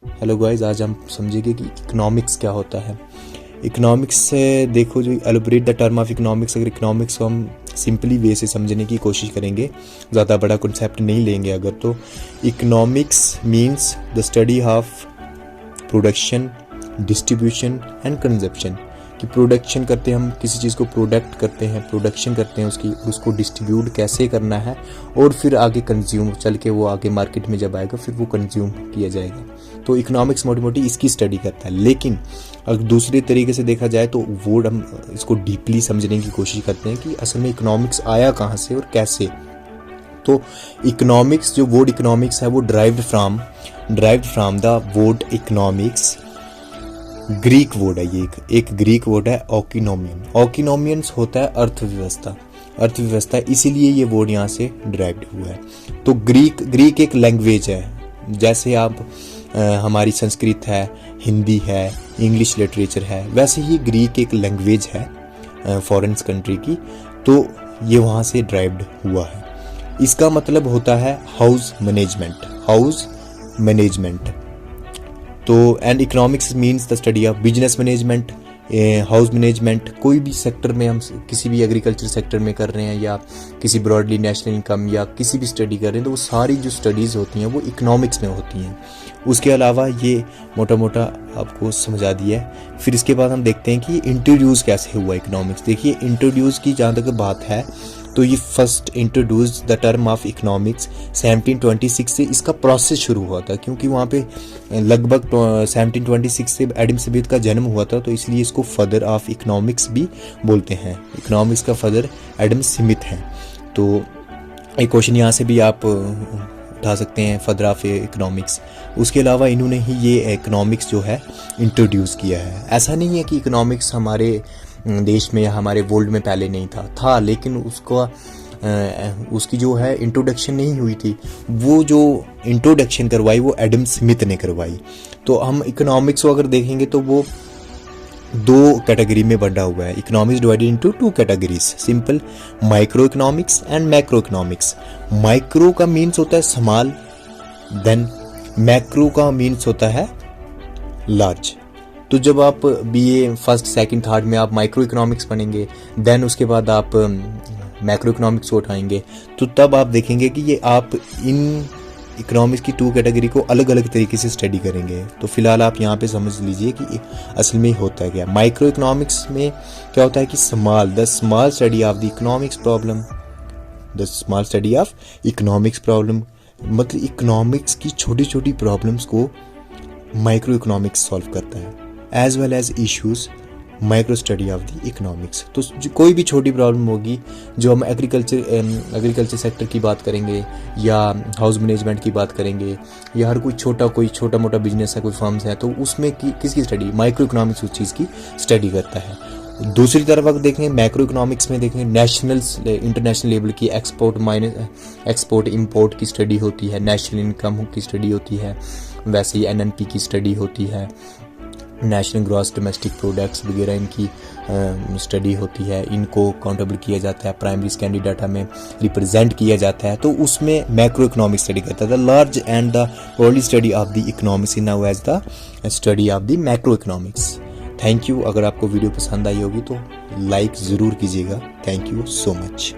Hello guys, आज हम समझेंगे कि इकोनॉमिक्स क्या होता है। इकोनॉमिक्स से देखो, जो elaborate the term of economics, अगर इकोनॉमिक्स को हम सिंपली वे से समझने की कोशिश करेंगे, ज़्यादा बड़ा कॉन्सेप्ट नहीं लेंगे अगर, तो economics means the study of production, distribution and consumption. कि प्रोडक्शन करते हैं हम किसी चीज़ को, प्रोडक्ट करते हैं, प्रोडक्शन करते हैं उसको डिस्ट्रीब्यूट कैसे करना है, और फिर आगे कंज्यूम चल के वो आगे मार्केट में जब आएगा फिर वो कंज्यूम किया जाएगा। तो इकोनॉमिक्स मोटी मोटी इसकी स्टडी करता है। लेकिन अगर दूसरे तरीके से देखा जाए तो वो हम इसको डीपली समझने की कोशिश करते हैं कि असल में इकोनॉमिक्स आया कहाँ से और कैसे। तो इकोनॉमिक्स, जो वर्ड इकोनॉमिक्स है वो derived from the word economics. Greek word है ये, एक ग्रीक वर्ड है ओकिनोमियन। ओकिनोमियंस होता है अर्थव्यवस्था, इसीलिए ये वर्ड यहाँ से ड्राइव्ड हुआ है। तो ग्रीक एक लैंग्वेज है, जैसे आप हमारी संस्कृत है, हिंदी है, इंग्लिश लिटरेचर है, वैसे ही ग्रीक एक लैंग्वेज है फॉरेन कंट्री की। तो ये वहाँ से ड्राइव्ड हुआ है। इसका मतलब होता है हाउस मैनेजमेंट। तो and economics means the study of business management, house management. कोई भी सेक्टर में हम किसी भी एग्रीकल्चर सेक्टर में कर रहे हैं या किसी ब्रॉडली नेशनल इनकम या किसी भी स्टडी कर रहे हैं, तो वो सारी जो स्टडीज़ होती हैं वो इकोनॉमिक्स में होती हैं। उसके अलावा ये मोटा मोटा आपको समझा दिया है। फिर इसके बाद हम देखते हैं कि इंट्रोड्यूस कैसे हुआ इकोनॉमिक्स। देखिए, इंट्रोड्यूस की जहाँ तक बात है तो ये first introduce the term of economics 1726 से इसका प्रोसेस शुरू हुआ था, क्योंकि वहाँ पे लगभग 1726 से एडम स्मिथ का जन्म हुआ था, तो इसलिए इसको फादर ऑफ इकोनॉमिक्स भी बोलते हैं। इकोनॉमिक्स का फादर एडम स्मिथ है। तो एक क्वेश्चन यहाँ से भी आप उठा सकते हैं, फादर ऑफ इकोनॉमिक्स। उसके अलावा इन्होंने ही ये इकोनॉमिक्स जो है इंट्रोड्यूस किया है। ऐसा नहीं है कि इकोनॉमिक्स हमारे देश में या हमारे वर्ल्ड में पहले नहीं था, लेकिन उसकी जो है इंट्रोडक्शन नहीं हुई थी। वो जो इंट्रोडक्शन करवाई वो एडम स्मिथ ने करवाई। तो हम इकोनॉमिक्स को अगर देखेंगे तो वो दो कैटेगरी में बंटा हुआ है। Economics divided into two categories, simple, micro economics and macro economics. Micro का मीन्स होता है स्मॉल, देन मैक्रो का मीन्स होता है लार्ज। तो जब आप बीए फर्स्ट सेकंड थर्ड में आप माइक्रो इकोनॉमिक्स पढ़ेंगे, देन उसके बाद आप मैक्रो इकोनॉमिक्स को उठाएंगे, तो तब आप देखेंगे कि ये आप इन इकोनॉमिक्स की टू कैटेगरी को अलग अलग तरीके से स्टडी करेंगे। तो फिलहाल आप यहाँ पे समझ लीजिए कि असल में होता है क्या। माइक्रो इकोनॉमिक्स में क्या होता है कि the small study of the economics problem, मतलब इकोनॉमिक्स की छोटी छोटी प्रॉब्लम्स को माइक्रो इकोनॉमिक्स सॉल्व करता है, as well as issues micro study of the economics. तो कोई भी छोटी प्रॉब्लम होगी, जो हम एग्रीकल्चर सेक्टर की बात करेंगे या हाउस मैनेजमेंट की बात करेंगे, या हर कोई छोटा मोटा बिजनेस है, कोई फर्म्स है, तो उसमें किसकी स्टडी, माइक्रो इकोनॉमिक्स उस चीज़ की स्टडी करता है। दूसरी तरफ अगर देखें मैक्रो इकोनॉमिक्स में, देखें इंटरनेशनल लेवल की एक्सपोर्ट इंपोर्ट की स्टडी होती है, नेशनल इनकम की स्टडी होती है, वैसे ही एनएनपी की स्टडी होती है, नेशनल ग्रॉस डोमेस्टिक प्रोडक्ट्स वगैरह इनकी स्टडी होती है। इनको काउंटेबल किया जाता है, प्राइमरी सेकेंडरी डाटा में रिप्रेजेंट किया जाता है। तो उसमें मैक्रो इकोनॉमिक स्टडी करता है। The large and the world study of the economics in now as the study of the macro economics. Thank you. अगर आपको वीडियो पसंद आई होगी तो लाइक ज़रूर कीजिएगा। Thank you so much.